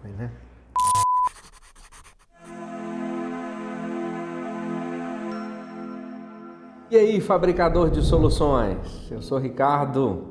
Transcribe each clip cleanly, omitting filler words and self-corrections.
Foi, né? E aí, fabricador de soluções? Eu sou Ricardo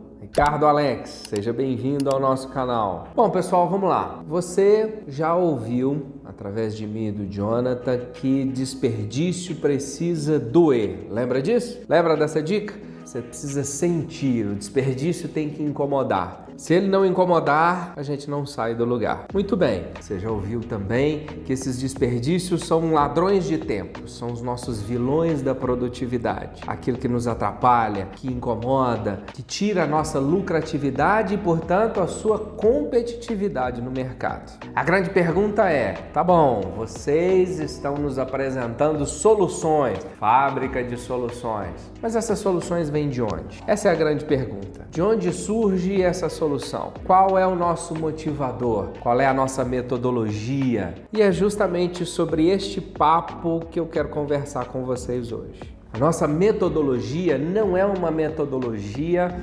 Alex, seja bem-vindo ao nosso canal. Bom, pessoal, vamos lá. Você já ouviu, através de mim e do Jonathan, que desperdício precisa doer. Lembra disso? Lembra dessa dica? Você precisa sentir, o desperdício tem que incomodar. Se ele não incomodar, a gente não sai do lugar. Muito bem, você já ouviu também que esses desperdícios são ladrões de tempo, são os nossos vilões da produtividade. Aquilo que nos atrapalha, que incomoda, que tira a nossa lucratividade e, portanto, a sua competitividade no mercado. A grande pergunta é, tá bom, vocês estão nos apresentando soluções, fábrica de soluções, mas essas soluções vêm de onde? Essa é a grande pergunta. De onde surge essa solução? Qual é o nosso motivador? Qual é a nossa metodologia? E é justamente sobre este papo que eu quero conversar com vocês hoje. A nossa metodologia não é uma metodologia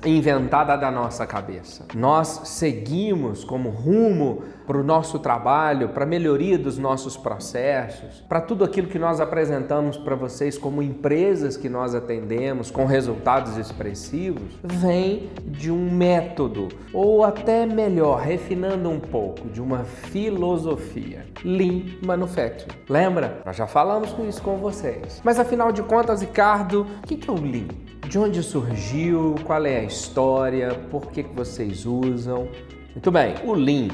inventada da nossa cabeça. Nós seguimos como rumo para o nosso trabalho, para a melhoria dos nossos processos, para tudo aquilo que nós apresentamos para vocês como empresas que nós atendemos com resultados expressivos, vem de um método, ou até melhor, refinando um pouco, de uma filosofia. Lean Manufacturing. Lembra? Nós já falamos isso com vocês. Mas afinal de contas, Ricardo, o que é o Lean? De onde surgiu? Qual é a história? Por que vocês usam? Muito bem, o Lean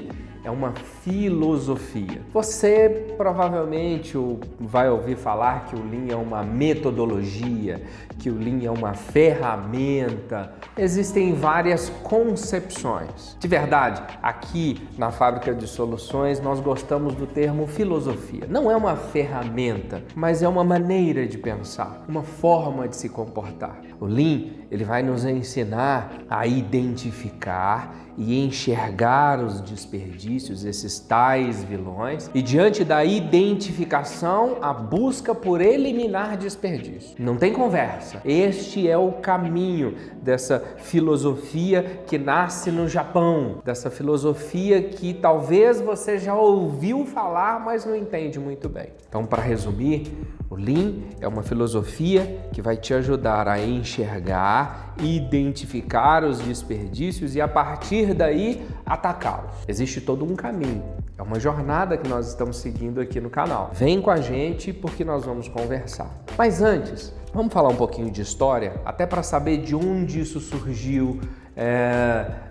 é uma filosofia. Você provavelmente vai ouvir falar que o Lean é uma metodologia, que o Lean é uma ferramenta. Existem várias concepções. De verdade, aqui na Fábrica de Soluções nós gostamos do termo filosofia. Não é uma ferramenta, mas é uma maneira de pensar, uma forma de se comportar. O Lean, ele vai nos ensinar a identificar e enxergar os desperdícios, esses tais vilões, e diante da identificação, a busca por eliminar desperdício. Não tem conversa. Este é o caminho dessa filosofia que nasce no Japão, dessa filosofia que talvez você já ouviu falar, mas não entende muito bem. Então, para resumir, o Lean é uma filosofia que vai te ajudar a enxergar, identificar os desperdícios e, a partir daí, atacá-los. Existe todo um caminho. É uma jornada que nós estamos seguindo aqui no canal. Vem com a gente porque nós vamos conversar. Mas antes, vamos falar um pouquinho de história, até para saber de onde isso surgiu,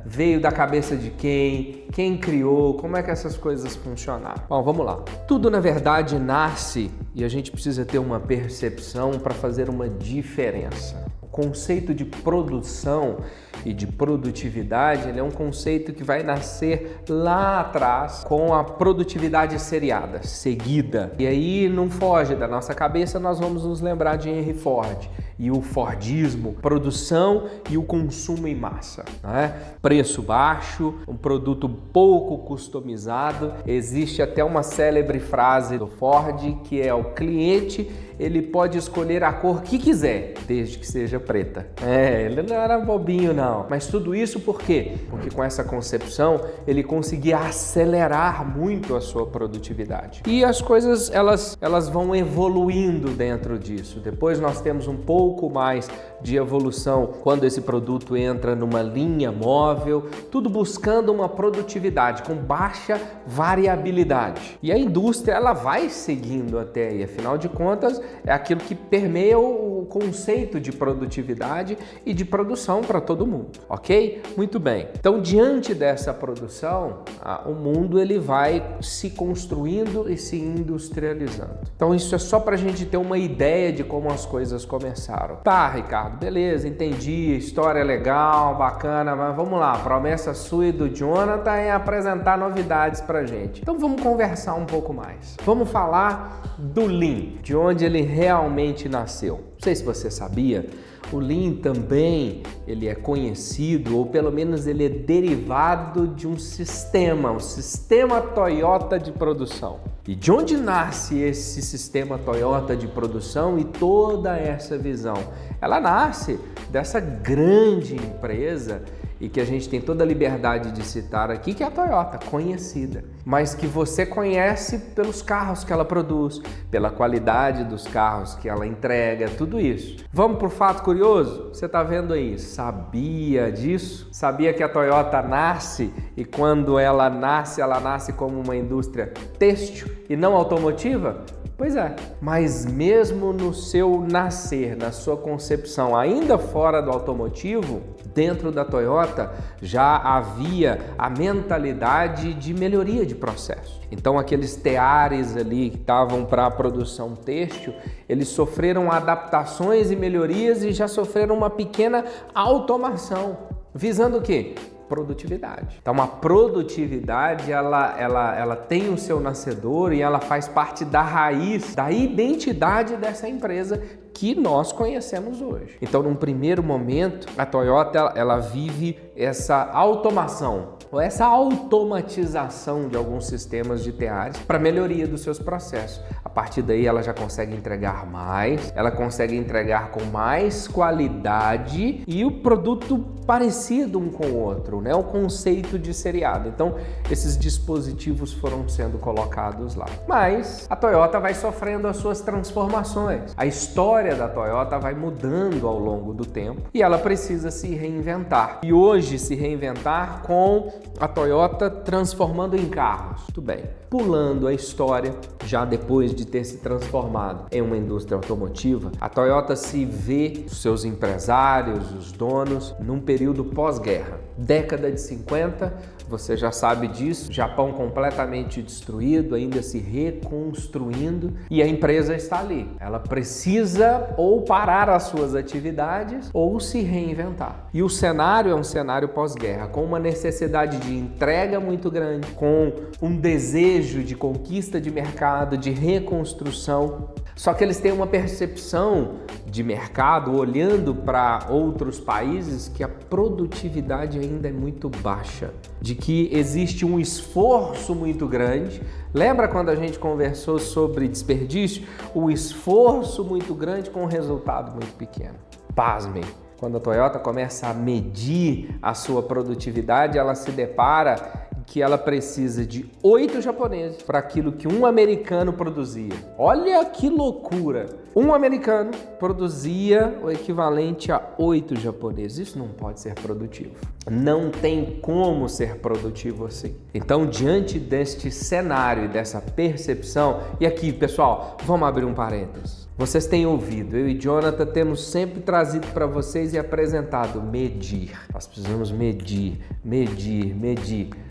veio da cabeça de quem criou, como é que essas coisas funcionaram. Bom, vamos lá. Tudo, na verdade, nasce e a gente precisa ter uma percepção para fazer uma diferença. O conceito de produção e de produtividade, ele é um conceito que vai nascer lá atrás com a produtividade seriada, seguida. E aí não foge da nossa cabeça, nós vamos nos lembrar de Henry Ford e o Fordismo, produção e o consumo em massa, né? Preço baixo, um produto pouco customizado. Existe até uma célebre frase do Ford que é: o cliente, ele pode escolher a cor que quiser, desde que seja preta. Ele não era bobinho não, mas tudo isso por quê? Porque com essa concepção ele conseguia acelerar muito a sua produtividade. E as coisas, elas vão evoluindo dentro disso. Depois nós temos um pouco mais de evolução quando esse produto entra numa linha móvel, tudo buscando uma produtividade com baixa variabilidade. E a indústria, ela vai seguindo até aí, afinal de contas, é aquilo que permeia o conceito de produtividade e de produção para todo mundo, ok? Muito bem. Então, diante dessa produção, o mundo ele vai se construindo e se industrializando. Então, isso é só para a gente ter uma ideia de como as coisas começaram. Tá, Ricardo, beleza, entendi, história legal, bacana, mas vamos lá, a promessa sua e do Jonathan é apresentar novidades pra gente. Então vamos conversar um pouco mais. Vamos falar do Lean, de onde ele realmente nasceu. Não sei se você sabia, o Lean também ele é conhecido, ou pelo menos ele é derivado de um sistema, o sistema Toyota de produção. E de onde nasce esse sistema Toyota de produção e toda essa visão? Ela nasce dessa grande empresa e que a gente tem toda a liberdade de citar aqui, que é a Toyota, conhecida, mas que você conhece pelos carros que ela produz, pela qualidade dos carros que ela entrega, tudo isso. Vamos para o fato curioso? Você está vendo aí, sabia disso? Sabia que a Toyota nasce e quando ela nasce como uma indústria têxtil e não automotiva? Pois é, mas mesmo no seu nascer, na sua concepção, ainda fora do automotivo, dentro da Toyota já havia a mentalidade de melhoria de processo. Então aqueles teares ali que estavam para a produção têxtil, eles sofreram adaptações e melhorias e já sofreram uma pequena automação, visando o quê? Produtividade. Então a produtividade ela tem o seu nascedor e ela faz parte da raiz, da identidade dessa empresa que nós conhecemos hoje. Então, num primeiro momento, a Toyota ela vive essa automação, ou essa automatização de alguns sistemas de teares para melhoria dos seus processos. A partir daí, ela já consegue entregar mais, ela consegue entregar com mais qualidade e o produto parecido um com o outro, né? O conceito de seriado. Então, esses dispositivos foram sendo colocados lá. Mas a Toyota vai sofrendo as suas transformações. A história da Toyota vai mudando ao longo do tempo e ela precisa se reinventar. E hoje se reinventar com a Toyota transformando em carros. Muito bem. Pulando a história, já depois de ter se transformado em uma indústria automotiva, a Toyota se vê, os seus empresários, os donos, num período pós-guerra. Década de 50, você já sabe disso, Japão completamente destruído, ainda se reconstruindo e a empresa está ali. Ela precisa ou parar as suas atividades ou se reinventar. E o cenário é um cenário pós-guerra, com uma necessidade de entrega muito grande, com um desejo de conquista de mercado, de reconstrução. Só que eles têm uma percepção de mercado, olhando para outros países, que a produtividade ainda é muito baixa, de que existe um esforço muito grande. Lembra quando a gente conversou sobre desperdício? O esforço muito grande com um resultado muito pequeno. Pasmem. Quando a Toyota começa a medir a sua produtividade, ela se depara que ela precisa de 8 japoneses para aquilo que um americano produzia. Olha que loucura! Um americano produzia o equivalente a 8 japoneses. Isso não pode ser produtivo. Não tem como ser produtivo assim. Então, diante deste cenário e dessa percepção, e aqui, pessoal, vamos abrir um parênteses. Vocês têm ouvido, eu e Jonathan temos sempre trazido para vocês e apresentado medir. Nós precisamos medir.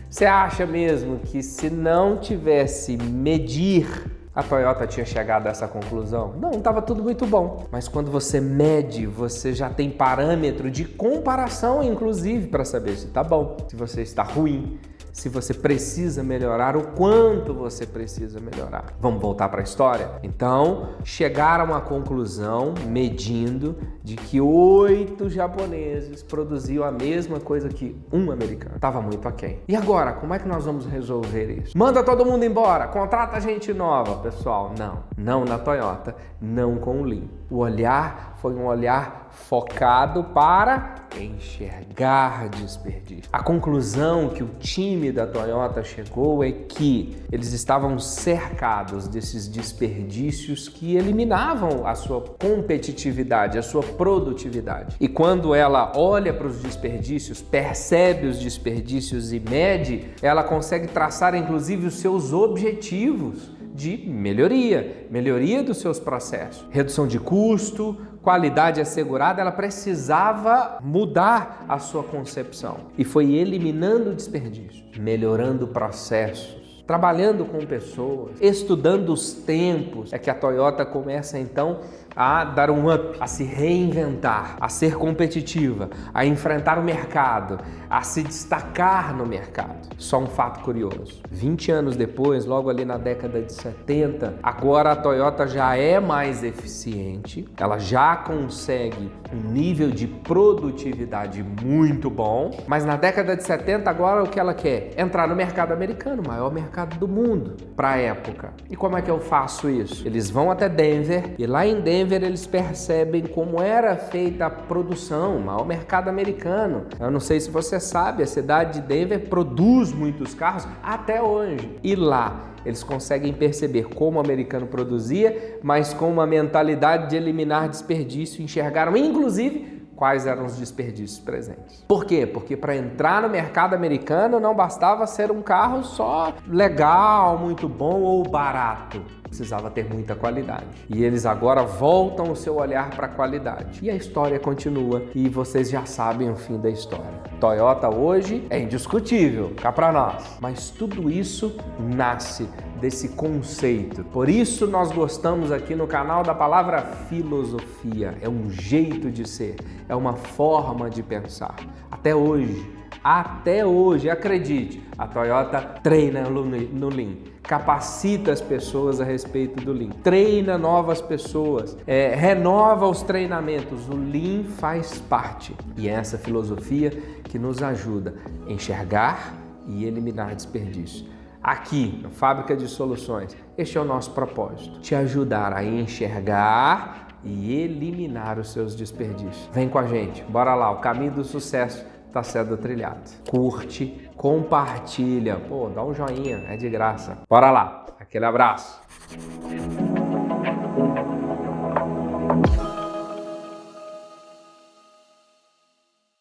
Você acha mesmo que se não tivesse medir, a Toyota tinha chegado a essa conclusão? Não, estava tudo muito bom. Mas quando você mede, você já tem parâmetro de comparação, inclusive, para saber se está bom, se você está ruim, se você precisa melhorar, o quanto você precisa melhorar. Vamos voltar para a história? Então, chegaram à conclusão, medindo, de que 8 japoneses produziam a mesma coisa que um americano. Estava muito aquém. E agora, como é que nós vamos resolver isso? Manda todo mundo embora, contrata gente nova. Pessoal, não na Toyota, não com o Lean. O olhar foi um olhar focado para enxergar desperdício. A conclusão que o time da Toyota chegou é que eles estavam cercados desses desperdícios que eliminavam a sua competitividade, a sua produtividade. E quando ela olha para os desperdícios, percebe os desperdícios e mede, ela consegue traçar inclusive os seus objetivos de melhoria dos seus processos, redução de custo, qualidade assegurada. Ela precisava mudar a sua concepção e foi eliminando desperdícios, melhorando processos, trabalhando com pessoas, estudando os tempos. É que a Toyota começa então a dar um up, a se reinventar, a ser competitiva, a enfrentar o mercado, a se destacar no mercado. Só um fato curioso, 20 anos depois, logo ali na década de 70, agora a Toyota já é mais eficiente, ela já consegue um nível de produtividade muito bom, mas na década de 70 agora o que ela quer? Entrar no mercado americano, o maior mercado do mundo para a época. E como é que eu faço isso? Eles vão até Denver e lá em Denver Denver eles percebem como era feita a produção, o mercado americano. Eu não sei se você sabe, a cidade de Denver produz muitos carros até hoje. E lá eles conseguem perceber como o americano produzia, mas com uma mentalidade de eliminar desperdício, enxergaram inclusive quais eram os desperdícios presentes. Por quê? Porque para entrar no mercado americano não bastava ser um carro só legal, muito bom ou barato. Precisava ter muita qualidade. E eles agora voltam o seu olhar para a qualidade. E a história continua e vocês já sabem o fim da história. Toyota hoje é indiscutível, cá para nós. Mas tudo isso nasce desse conceito. Por isso nós gostamos aqui no canal da palavra filosofia. É um jeito de ser, é uma forma de pensar. Até hoje, acredite, a Toyota treina no Lean, capacita as pessoas a respeito do Lean, treina novas pessoas, renova os treinamentos. O Lean faz parte e é essa filosofia que nos ajuda a enxergar e eliminar desperdício. Aqui, na Fábrica de Soluções, este é o nosso propósito, te ajudar a enxergar e eliminar os seus desperdícios. Vem com a gente, bora lá, o caminho do sucesso está sendo trilhado. Curte, compartilha, dá um joinha, é de graça. Bora lá, aquele abraço.